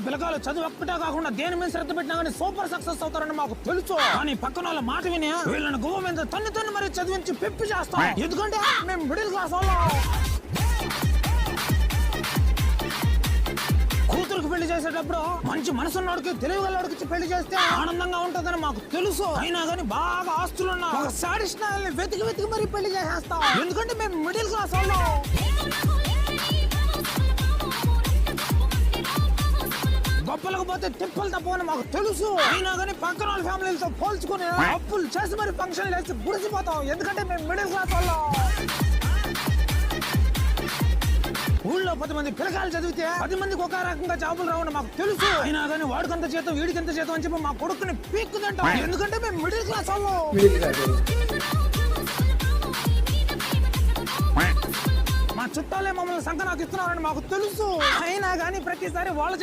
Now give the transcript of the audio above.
పిల్లకాయలు చదువు ఒక్కటే కాకుండా దేని మీద శ్రద్ధ పెట్టినా కానీ సూపర్ సక్సెస్ అవుతారని మాకు తెలుసు. కానీ పక్కన వాళ్ళ మాట విని వీళ్ళని గువ్వ మీద తన్ని మరి చదివించి పెప్పి చేస్తాం. ఎందుకంటే మేము మిడిల్ క్లాస్ వాళ్ళం. కూతురుకు పెళ్లి చేసేటప్పుడు మంచి మనసున్నోడికి తెలివిగలవాడికి పెళ్లి చేస్తే ఆనందంగా ఉంటుందని మాకు తెలుసు. అయినా కానీ బాగా ఆస్తులున్న ఒక సాడిస్ట్ వెతికి మరి పెళ్లి చేసేస్తాం. ఎందుకంటే మేము మిడిల్ క్లాస్ వాళ్ళం. గొప్పలకు పోతే తిప్పలు తప్పని మాకు తెలుసు. అయినా కానీ పక్కన వాళ్ళ ఫ్యామిలీలతో పోల్చుకుని అప్పులు చేసి మరి ఫంక్షన్ వేసి గుడిసిపోతాం. ఎందుకంటే మేము మిడిల్ క్లాస్ వాళ్ళం. ఊళ్ళో 10 మంది పిల్లకాయలు చదివితే 10 మందికి ఒక రకంగా జాబులు రావని మాకు తెలుసు. అయినా కానీ వాడికంత జీతం వీడికంత జీతం అని చెప్పి మా కొడుకుని పీక్కుదంటాం. ఎందుకంటే మేము మిడిల్ క్లాస్ వాళ్ళం. మా చుట్టాలే మమ్మల్ని సంకనాకి ఇస్తున్నారని మాకు తెలుసు. అయినా కానీ ప్రతిసారి వాళ్ళ